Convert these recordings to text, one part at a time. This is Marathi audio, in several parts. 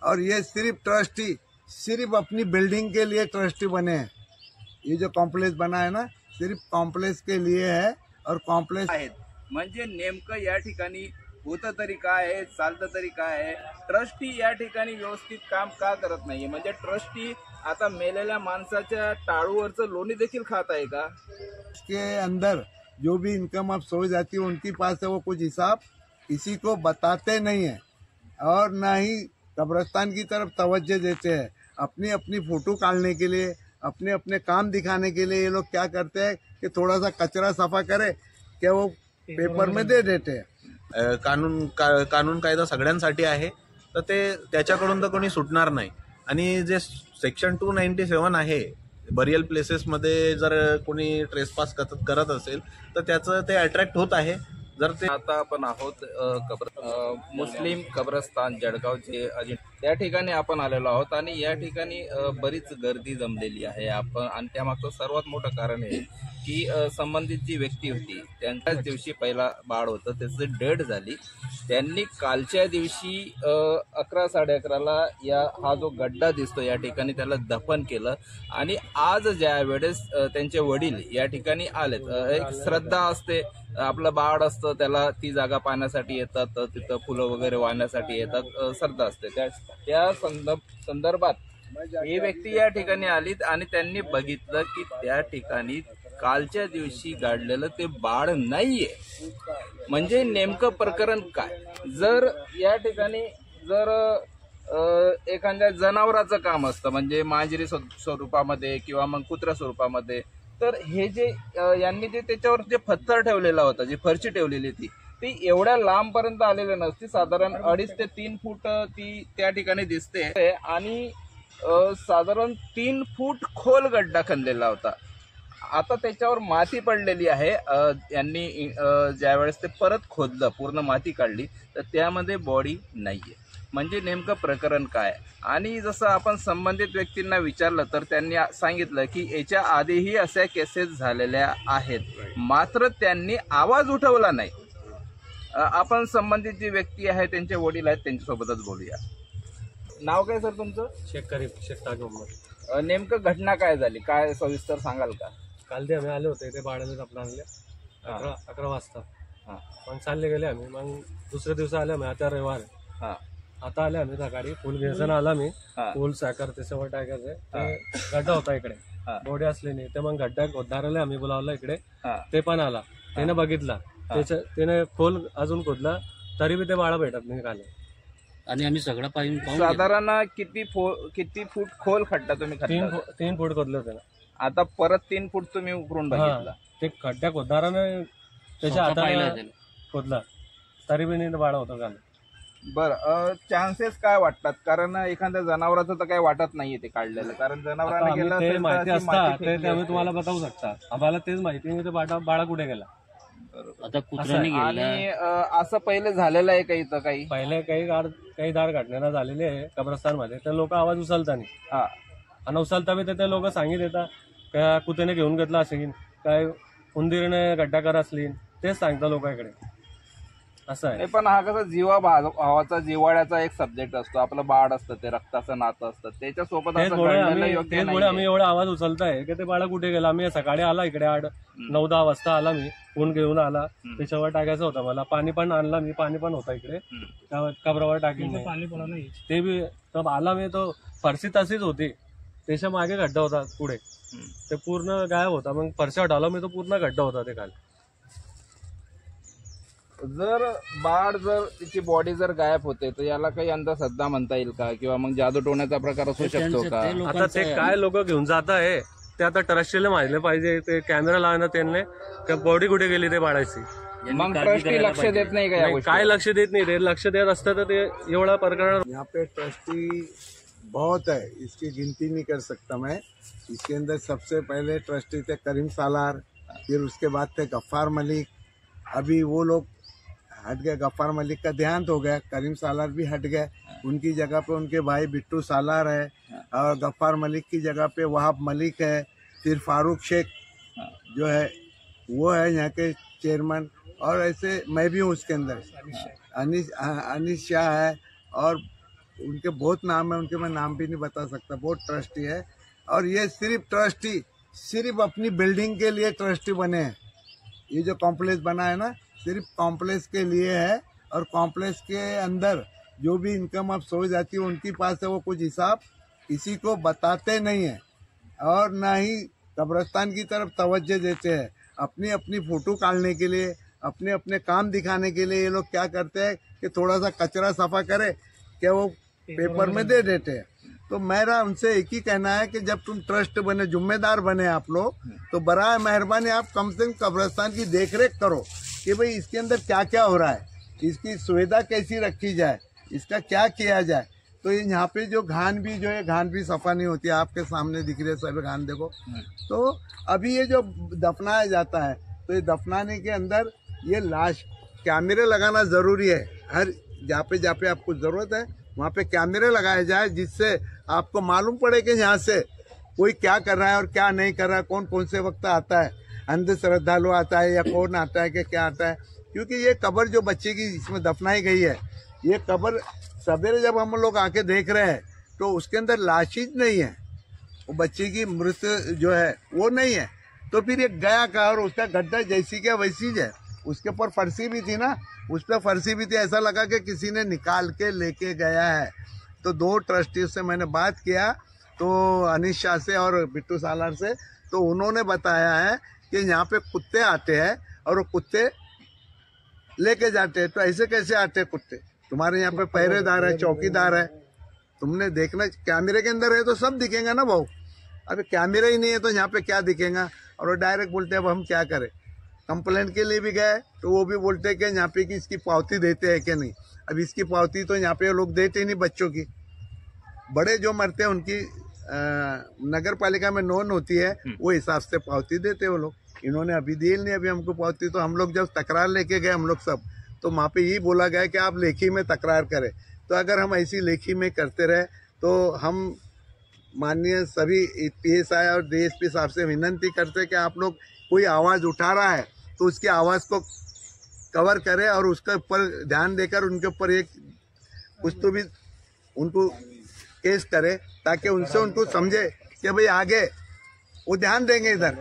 और ये सिर्फ ट्रस्टी सिर्फ अपनी बिल्डिंग के लिए ट्रस्टी बने हैं। ये जो कॉम्प्लेक्स बना है ना, सिर्फ कॉम्प्लेक्स के लिए है और कॉम्प्लेक्स आहेत। म्हणजे नेमकं या ठिकाणी होतं तरी काय आहे, चालतं तरी काय आहे, ट्रस्टी या ठिकाणी व्यवस्थित काम का करत नाहीये? म्हणजे ट्रस्टी आता मेलेल्या माणसाच्या टाळूवरचं लोणी देखील खात आहे का? के अंदर जो भी इनकम ऑफ सोर्स जाती है उनके पास है, वो कुछ हिसाब किसी को बताते नहीं है और ना ही कब्रिस्तान की तरफ तवज्जो देते हैं। अपनी अपनी फोटो काढ़ने के लिए, अपने अपने काम दिखाने के लिए ये लोग क्या करते हैं कि थोड़ा सा कचरा सफा करे क्या वो पेपर में दे देते हैं। कानून कायदा सगळ्यांसाठी आहे, तर ते त्याच्याकडून तर कोणी सुटणार नाही। आणि जे सेक्शन 297 आहे, बरियल प्लेसेसमध्ये जर कोणी ट्रेसपास करत असेल तर त्याचं ते अट्रॅक्ट होत आहे। जर ते आता आपण आहोत मुस्लिम कब्रस्तान जळगावचे त्या ठिकाणी आपण आलेलो आहोत आणि या ठिकाणी बरीच गर्दी जमलेली आहे। आपण आणि त्यामागचं सर्वात मोठं कारण आहे की संबंधित जी व्यक्ती होती त्यांच्याच दिवशी पहिला बाळ होतं, त्याची डेथ झाली। त्यांनी कालच्या दिवशी 11 साडे 11ला हा जो गड्डा दिसतो या ठिकाणी त्याला दफन केलं आणि आज ज्या वेळेस त्यांचे वडील या ठिकाणी आलेत, एक श्रद्धा असते, आपलं बाळ असतं त्याला ती जागा पाहण्यासाठी येतात, तिथं फुलं वगैरे वाहण्यासाठी येतात, श्रद्धा असते। त्या संदर्भात ही व्यक्ती या ठिकाणी आलीत आणि त्यांनी बघितलं की त्या ठिकाणी कालच्या दिवशी गाडलेलं ते बाळ नाहीये। म्हणजे नेमकं प्रकरण काय? जर या ठिकाणी जर एखाद्या जनावराचं काम असतं, म्हणजे मांजरी स्वरूपामध्ये किंवा मग कुत्रा स्वरूपामध्ये, तर हे जे यांनी जे त्याच्यावर जे पत्थर ठेवलेला होता, जी फरशी ठेवलेली ती एवढ्या लांबपर्यंत आलेली नसती, साधारण 2.5 ते 3 फूट ती त्या ठिकाणी दिसते आणि साधारण 3 फूट खोल गड्डा खणलेला होता। आता त्याच्यावर माती पडलेली आहे। यांनी ज्यावेळेस ते परत खोदलं, पूर्ण माती काढली, तर त्यामध्ये बॉडी नाहीये। म्हणजे नेमकं प्रकरण काय? आणि जसं आपण संबंधित व्यक्तींना विचारलं तर त्यांनी सांगितलं की याच्या आधीही अशा केसेस झालेल्या आहेत, मात्र त्यांनी आवाज उठवला नाही। आपण संबंधित जी व्यक्ती आहे, त्यांचे वडील आहेत, त्यांच्यासोबतच बोलूया। नाव काय सर तुमचं? शेख करीम, शेख ताज मोहम्मद। नेमकं घटना काय झाली, काय सविस्तर सांगाल का? काल ते आम्ही आले होते, ते बाळाला आपला आणले 11 वाजता। मग चालले गेले आम्ही, मग दुसऱ्या दिवशी आले आम्ही, आता रविवार आता आले आम्ही सकाळी, फुल घ्यायचं आला मी, फुल साखर ते सवय टाकायचे, गड्डा होता इकडे, बॉडी असली नाही, ते मग गड्डा खोदणाऱ्याला आम्ही बोलावलं इकडे, ते पण आला, त्याने बघितला, त्याने खोल अजून खोदला, तरी बी ते बाळा भेटत नाही खाली। आणि आम्ही सगळं पाहिजे साधारण किती फूट खोल खड्डा तुम्ही? 3 फूट खोदले होते ना। आता परत 3 फूट तुम्ही उकरून बघितला? ते खड्ड्या खोदणाराने त्याच्या हाताने खोदला, तरी बी नाही बाळा होता खाली। बरं, चान्सेस काय वाटतात? कारण एखाद्या जनावराचं तर काही वाटत नाहीये ते काढलेलं, कारण जनावरांना गेलं ते माहिती असतात ते आम्ही तुम्हाला बतावू शकता, आम्हाला तेच माहिती नाही ते बाळा कुठे गेला। आता कुत्र्याने आणि असं पहिले झालेलं आहे का इथं? काही पहिले काही दार घटना झालेले आहे कब्रस्तान मध्ये, तर लोक आवाज उचलता नाही, आणि उचलता बी ते लोक सांगित येतात काय कुत्र्याने घेऊन घेतला असेल, काय उंदीरने गड्डा कर असली, तेच सांगता लोकांकडे, असं आहे। पण हा कसा जीवा भावाचा जिव्हाळ्याचा एक सब्जेक्ट असतो, आपलं बाळ असतं, ते रक्ताचं नातं असतं, त्याच्यासोबत आम्ही एवढा आवाज उचलताय की ते बाळा कुठे गेला। आम्ही सकाळी आला इकडे 8-9-10 वाजता आला, मी ऊन घेऊन आला, त्याच्यावर टाकायचं होतं मला, पाणी पण आणला मी, पाणी पण होता इकडे कबरावर टाकीन, ते बी तब आला मी, तो फरशी तशीच होती, त्याच्या मागे गड्डा होता पुढे, ते पूर्ण गायब होता, मग फरशी हटवला मी, तो पूर्ण गड्डा होता ते खाली। जर बाळ तिची बॉडी जर गायब होते तर याला काही अंधश्रद्धा म्हणता येईल का, किंवा मग जादू टोण्याचा प्रकार असू शकतो का? आता ते काय लोक घेऊन जात आहे ते आता ट्रस्टीला माहिती पाहिजे, ते कॅमेरा लावणं त्यांनी बॉडी कुठे गेली ते बाळाची, मग ट्रस्टी लक्ष देत नाही का? काय लक्ष देत नाही, ते लक्ष देत असतं तर ते एवढा प्रकरण। यहाँ पे ट्रस्टी बहुत है, इसकी गिनती नहीं कर सकता मैं। इसके अंदर सबसे पहले ट्रस्टी थे करीम सालार, फिर उसके बाद थे गफ्फार मलिक, अभी वो लोग हट गए, गफ्फार मलिक का देहांत हो गया, करीम सालार भी हट गए, उनकी जगह पे उनके भाई बिट्टू सालार है, और गफ्फार मलिक की जगह पे वहाब मलिक है, फिर फारूक शेख जो है वो है यहाँ के चेयरमैन, और ऐसे मैं भी हूँ उसके अंदर, अनीस शाह है, और उनके बहुत नाम है, उनके मैं नाम भी नहीं बता सकता, बहुत ट्रस्टी है। और ये सिर्फ ट्रस्टी सिर्फ अपनी बिल्डिंग के लिए ट्रस्टी बने हैं। ये जो कॉम्प्लेक्स बना है ना, सिर्फ कॉम्प्लेक्स के लिए है। और कॉम्प्लेक्स के अंदर जो भी इनकम अब सो जाती है उनके पास है, वो कुछ हिसाब किसी को बताते नहीं है और ना ही कब्रिस्तान की तरफ तवज्जो देते हैं। अपनी अपनी फोटो काढ़ने के लिए, अपने अपने काम दिखाने के लिए ये लोग क्या करते हैं कि थोड़ा सा कचरा सफा करे क्या वो पेपर में दे देते हैं। तो मेरा उनसे एक ही कहना है कि जब तुम ट्रस्ट बने, जिम्मेदार बने आप लोग, तो बराए मेहरबानी आप कम से कम कब्रिस्तान की देखरेख करो कि भाई इसके अंदर क्या क्या हो रहा है, इसकी सुविधा कैसी रखी जाए, इसका क्या किया जाए। तो ये यहाँ पे जो घान भी सफा नहीं होती है, आपके सामने दिख रही है सब घान देखो। तो अभी ये जो दफनाया जाता है, तो ये दफनाने के अंदर ये लाश कैमरे लगाना जरूरी है। हर जहाँ पे आपको जरूरत है वहाँ पे कैमरे लगाए जाए, जिससे आपको मालूम पड़े कि यहाँ से कोई क्या कर रहा है और क्या नहीं कर रहा है, कौन कौन से वक्त आता है, अंध श्रद्धालु आता है या कौन आता है कि क्या आता है। क्योंकि ये कब्र जो बच्चे की इसमें दफनाई गई है, ये कब्र सवेरे जब हम लोग आके देख रहे हैं तो उसके अंदर लाशिज नहीं है, वो बच्चे की मृत जो है वो नहीं है। तो फिर ये गया का और उसका गड्ढा जैसी क्या वैसी है, उसके ऊपर फर्शी भी थी ना, उस पर फर्शी भी थी, ऐसा लगा कि किसी ने निकाल के लेके गया है। तो 2 ट्रस्टी से मैंने बात किया, तो अनिश शाह से और बिट्टू सालार से, तो उन्होंने बताया है कि यहाँ पे कुत्ते आते हैं और वो कुत्ते लेके जाते हैं। तो ऐसे कैसे आते हैं कुत्ते? तुम्हारे यहाँ पे पहरेदार है, चौकीदार है, तुमने देखना कैमरे के अंदर है तो सब दिखेगा ना भाऊ। अभी कैमरा ही नहीं है तो यहाँ पे क्या दिखेगा। और वो डायरेक्ट बोलते हैं अब हम क्या करें। कंप्लेंट के लिए भी गए तो वो भी बोलते हैं कि यहाँ पे कि इसकी पावती देते हैं कि नहीं। अब इसकी पावती तो यहाँ पे लोग देते ही नहीं बच्चों की। बड़े जो मरते हैं उनकी नगर पालिका में नोन होती है, वो हिसाब से पावती देते हैं वो लोग। इन्होंने अभी दी नहीं अभी हमको पावती। तो हम लोग जब तकरार लेके गए हम लोग सब, तो वहाँ पे यही बोला गया कि आप लेखी में तकरार करें। तो अगर हम ऐसी लेखी में करते रहे तो हम माननीय सभी PSI और DSP साहब से विनंती करते हैं कि आप लोग कोई आवाज़ उठा रहा है तो उसकी आवाज़ को कवर करें और उसके ऊपर ध्यान देकर उनके ऊपर एक कुछ तो भी उनको केस करे, ताकि उनसे उनको समझे कि भाई आगे वो ध्यान देंगे इधर।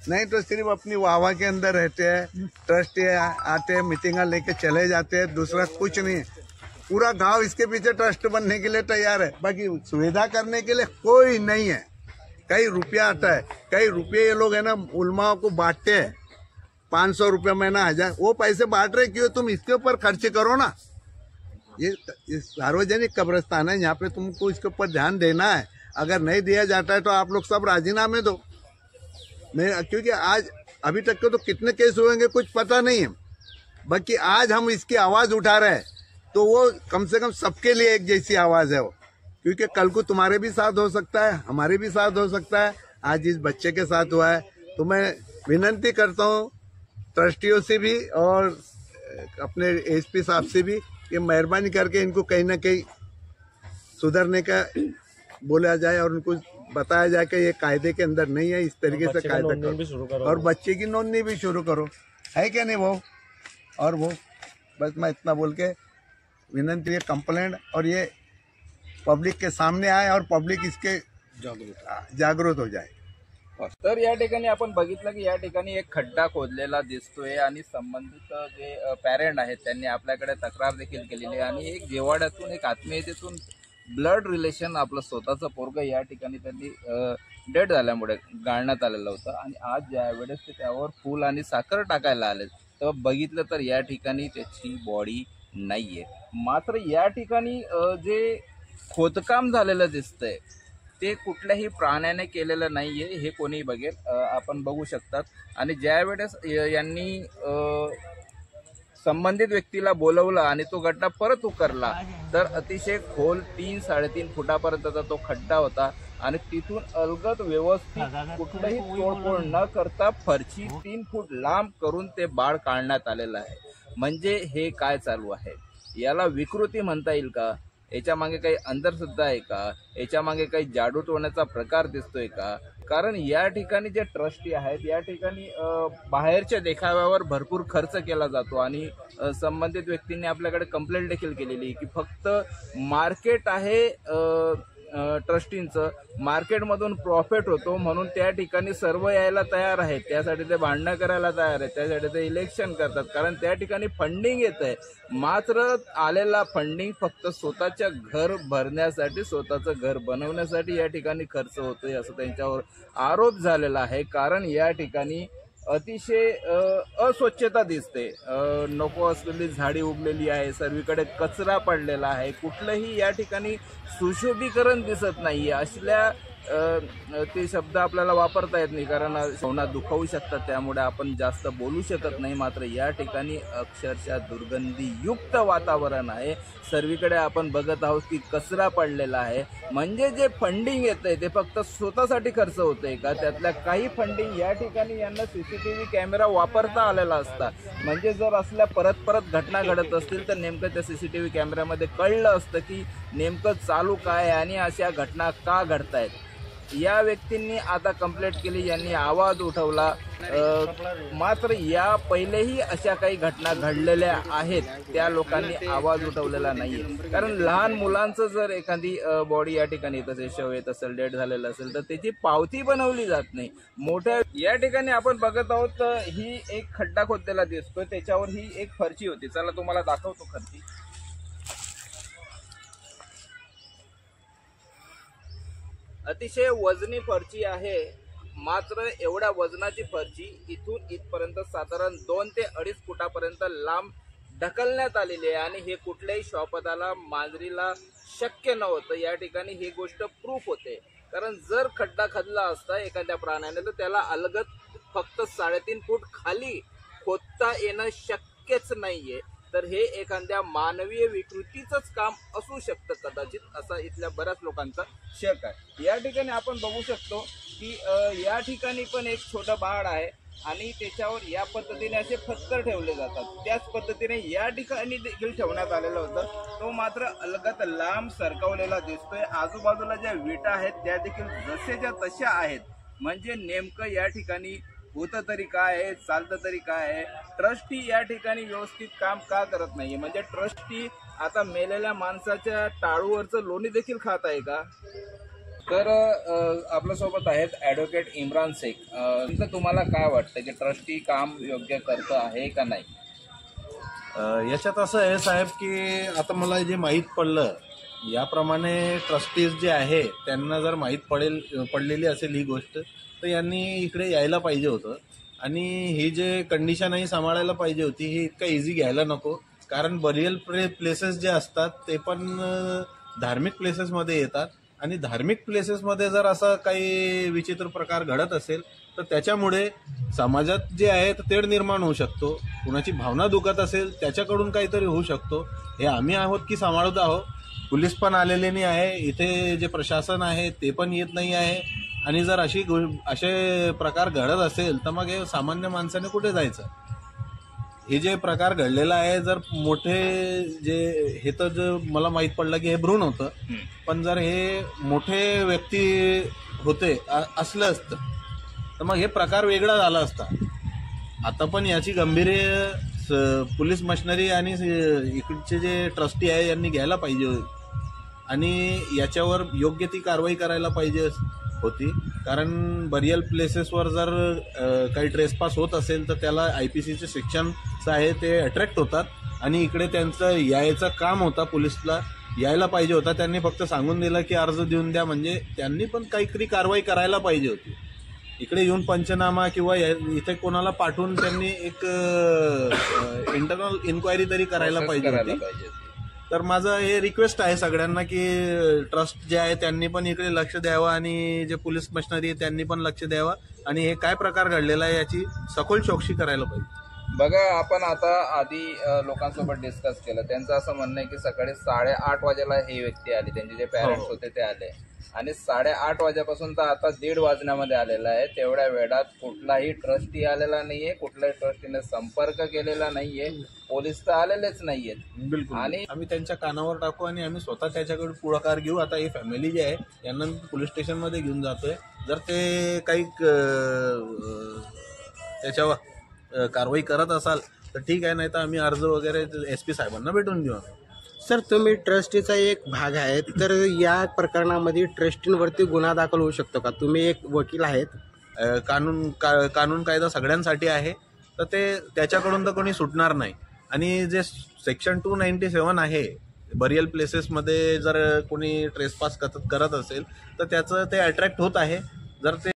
नहीं तो सिर्फ अपनी वाहवा के अंदर रहते हैं, ट्रस्ट आते हैं, मीटिंग लेके चले जाते हैं, दूसरा कुछ नहीं। पूरा गांव इसके पीछे ट्रस्ट बनने के लिए तैयार है, बाकी सुविधा करने के लिए कोई नहीं है। कई रुपया आता है, कई रुपये ये लोग है ना उलमाओं को बांटते हैं, 500 रुपये महीना 1000, वो पैसे बांट रहे क्यों? तुम इसके ऊपर खर्च करो ना। ये सार्वजनिक कब्रिस्तान है, यहाँ पे तुमको इसके ऊपर ध्यान देना है। अगर नहीं दिया जाता है तो आप लोग सब राजीनामे दो। मैं क्योंकि आज अभी तक के तो कितने केस हुएंगे कुछ पता नहीं है, बाकी आज हम इसकी आवाज़ उठा रहे हैं तो वो कम से कम सबके लिए एक जैसी आवाज़ है वो। क्योंकि कल को तुम्हारे भी साथ हो सकता है, हमारे भी साथ हो सकता है। आज इस बच्चे के साथ हुआ है, तो मैं विनंती करता हूँ ट्रस्टियों से भी और अपने SP साहब से भी कि मेहरबानी करके इनको कहीं ना कहीं सुधरने का बोला जाए और उनको बताया जाए कि ये कायदे के अंदर नहीं है, इस तरीके से कायदा करो और बच्चे की नोंदनी भी शुरू करो, है क्या नहीं वो। और वो बस मैं इतना बोल के विनंती है, कंप्लेंट और ये पब्लिक के सामने आए और पब्लिक इसके जागृत हो जाए। तर या ठिकाणी आपण बघितलं की या ठिकाणी एक खड्डा खोदलेला दिसतोय आणि संबंधित जे पॅरेंट आहेत त्यांनी आपल्याकडे तक्रार देखील केलेली आहे आणि एक जेवाड्यातून एक आत्मीयतेतून ब्लड रिलेशन आपलं स्वतःचं पोरगं या ठिकाणी त्यांनी डेड झाल्यामुळे गाळण्यात आलेलं होतं आणि आज ज्या वेळेस ते त्यावर फूल आणि साखर टाकायला आले तेव्हा बघितलं तर या ठिकाणी त्याची बॉडी नाहीये। मात्र या ठिकाणी जे खोदकाम झालेलं दिसतंय ते कुठल्याही प्राण्याने केलेलं नाहीये, हे कोणी बघेल आपण बघू शकतात। आणि ज्या वेळेस यांनी संबंधित व्यक्तीला बोलवलं आणि तो गड्डा परत उकरला तर अतिशय खोल 3-3.5 फुटापर्यंतचा तो खड्डा होता आणि तिथून अलगद व्यवस्थित कुठलंही तोडफोड न करता फरची 3 फूट लांब करून ते बाळ काढण्यात आलेलं आहे। म्हणजे हे काय चालू आहे? याला विकृती म्हणता येईल का? याच्या मागे काही अंधश्रद्धा आहे का? याच्या मागे काही जादू टोण्याचा प्रकार दिसतोय का? कारण या ठिकाणी जे ट्रस्टी आहेत या ठिकाणी बाहेरच्या देखाव्यावर भरपूर खर्च केला जातो आणि संबंधित व्यक्तींनी आपल्याकडे कंप्लेंट देखील केलेली की फक्त मार्केट आहे ट्रस्टींचं, मार्केटमधून प्रॉफिट होतो म्हणून त्या ठिकाणी सर्व यायला तयार आहेत, त्यासाठी ते भांडणं करायला तयार आहेत, त्यासाठी ते इलेक्शन करतात, कारण त्या ठिकाणी फंडिंग येत आहे. मात्र आलेला फंडिंग फक्त स्वतःच्या घर भरण्यासाठी, स्वतःचं घर बनवण्यासाठी या ठिकाणी खर्च होतोय असं त्यांच्यावर आरोप झालेला आहे. कारण या ठिकाणी अतिशय अस्वच्छता दिसते, नको असलेली झाडी उगलेली आहे, सर्वीकडे कचरा पडलेला आहे, कुठलंही या ठिकाणी सुशोभीकरण दिसत नाहीये. असल्या ते शब्द आपल्याला वापरता येत नाही कारण भावना दुखावू शकतात, त्यामुळे आपण जास्त बोलू शकत नाही. मात्र या ठिकाणी अक्षरशः दुर्गंधीयुक्त वातावरण आहे. सर्वीकडे आपण बघत आहोत की कचरा पडलेला आहे. म्हणजे जे फंडिंग येतंय ते फक्त स्वतःसाठी खर्च होतंय का? त्यातल्या काही फंडिंग या ठिकाणी यांना सीसीटीव्ही कॅमेरा वापरता आलेला असता, म्हणजे जर असल्या परत परत घटना घडत असतील तर नेमकं त्या सीसीटीव्ही कॅमेऱ्यामध्ये कळलं असतं की नेमकं चालू काय आणि अशा घटना का घडतायत. या व्यक्तींनी आता कंप्लेंट केली, यांनी आवाज उठवला. मात्र या पहिलेही अशा काही घटना घडलेल्या आहेत, त्या लोकांनी आवाज उठवलेला नाहीये. कारण लहान मुलांचं जर एखादी बॉडी या ठिकाणी येत असेल, शव येत असेल, डेड झालेलं असेल तर त्याची पावती बनवली जात नाही. मोठ्या या ठिकाणी आपण बघत आहोत ही एक खड्डा खोदलेला दिसतोय, त्याच्यावर ही एक फरची होती. चला तुम्हाला दाखवतो फरची. अतिशय वजनी फरची आहे. मात्र एवढ्या वजनाची फरची इथून इथपर्यंत साधारण 2 ते 2.5 फुटापर्यंत लांब ढकलण्यात आलेली आहे आणि हे कुठल्याही शॉपदाला मांजरीला शक्य नव्हतं. या ठिकाणी ही गोष्ट प्रूफ होते, कारण जर खड्डा खदला असता एखाद्या प्राण्याने तर त्याला अलगद फक्त 3.5 फूट खाली खोदता येणं शक्यच नाहीये. तर हे एखाद्या मानवीय विकृतीचंच काम असू शकतं कदाचित, असा इथल्या बऱ्याच लोकांचा शक आहे. या ठिकाणी आपण बघू शकतो की या ठिकाणी पण एक छोटं बाळ आहे आणि त्याच्यावर या पद्धतीने असे पत्थर ठेवले जातात. त्याच पद्धतीने या ठिकाणी देखील ठेवण्यात आलेलं होतं, तो मात्र अलगद लांब सरकवलेला दिसतोय. आजूबाजूला ज्या विटा आहेत त्या देखील जसेच्या तशा आहेत. म्हणजे नेमकं या ठिकाणी होतं तरी काय आहे, चालतं तरी काय आहे? ट्रस्टी या ठिकाणी व्यवस्थित काम का करत नाहीये? म्हणजे ट्रस्टी आता मेलेल्या माणसाच्या टाळूवरचं लोणी देखील खात आहे का? तर आपल्यासोबत आहेत ॲडव्होकेट इम्रान शेख. तुम्हाला काय वाटतं की ट्रस्टी काम योग्य करतं आहे का नाही? याच्यात असं आहे साहेब की आता मला जे माहीत पडलं याप्रमाणे ट्रस्टीज जे आहे त्यांना जर माहीत पडलेली असेल ही गोष्ट तर यांनी इकडे यायला पाहिजे होतं आणि ही जे कंडिशन आहे सांभाळायला पाहिजे होती. ही इतका इझी घ्यायला नको, कारण बरियल प्लेसेस जे असतात ते पण धार्मिक प्लेसेसमध्ये येतात आणि धार्मिक प्लेसेसमध्ये जर असा काही विचित्र प्रकार घडत असेल तर त्याच्यामुळे समाजात जे आहे तेढ निर्माण होऊ शकतो. कुणाची भावना दुखत असेल त्याच्याकडून काहीतरी होऊ शकतो. हे आम्ही आहोत की सांभाळत आहोत. पोलीस पण आलेले नाही आहे, इथे जे प्रशासन आहे ते पण येत नाही आहे. आणि जर असे प्रकार घडत असेल तर मग हे सामान्य माणसाने कुठे जायचं? हे जे प्रकार घडलेला आहे जर मोठे जे हे तर मला माहीत पडलं की हे भ्रूण होतं, पण जर हे मोठे व्यक्ती होते असलं असतं तर मग हे प्रकार वेगळा झाला असता. आता पण याची गांभीर्य पोलीस मशिनरी आणि इकडचे जे ट्रस्टी आहे यांनी घ्यायला पाहिजे आणि याच्यावर योग्य ती कारवाई करायला पाहिजे होती. कारण बरियल प्लेसेसवर जर काही ट्रेसपास होत असेल तर त्याला IPCचे सेक्शन्स आहे ते अट्रॅक्ट होतात आणि इकडे त्यांचं यायचं काम होता. पोलिसला यायला पाहिजे होता, त्यांनी फक्त सांगून दिलं की अर्ज देऊन द्या. म्हणजे त्यांनी पण काहीतरी कारवाई करायला पाहिजे होती. इकडे येऊन पंचनामा किंवा इथे कोणाला पाठवून त्यांनी एक इंटरनल इन्क्वायरी तरी करायला पाहिजे होती. तर माझं हे रिक्वेस्ट आहे सगळ्यांना की ट्रस्ट जे आहे त्यांनी पण इकडे लक्ष द्यावं आणि जे पोलीस मशिनरी आहे त्यांनी पण लक्ष द्यावं आणि हे काय प्रकार घडलेला आहे याची सखोल चौकशी करायला पाहिजे. बघा, आपण आता आधी लोकांसोबत डिस्कस केलं. त्यांचं असं म्हणणं आहे की सकाळी 8:30 वाजेला ही व्यक्ती आली, त्यांचे जे पॅरेंट्स होते ते आले आणि 8:30 वाजेपासून तर आता 1:30 वाजण्यामध्ये आलेला आहे. तेवढ्या वेळात कुठलाही ट्रस्टी आलेला नाहीये, कुठल्याही ट्रस्टीने संपर्क केलेला नाहीये, पोलीस तर आलेलेच नाहीयेत. बिलकुल. आणि आम्ही त्यांच्या कानावर टाकू आणि आम्ही स्वतः त्याच्याकडे पुढाकार घेऊ. आता ही फॅमिली जी आहे यांना पोलीस स्टेशनमध्ये घेऊन जातोय. जर ते काही त्याच्यावर कारवाई करत असाल तर ठीक आहे, नाही तर आम्ही अर्ज वगैरे SP साहेबांना भेटून देऊ. सर, तुम्ही ट्रस्टीचा एक भाग आहे, तर या प्रकरणामध्ये ट्रस्टींवरती गुन्हा दाखल होऊ शकतो का? तुम्ही एक वकील आहेत. कानून कायदा सगळ्यांसाठी आहे, तर ते त्याच्याकडून तर कोणी सुटणार नाही. आणि जे सेक्शन 297 आहे, बरियल प्लेसेसमध्ये जर कोणी ट्रेसपास करत असेल तर त्याचं ते अट्रॅक्ट होत आहे. जर ते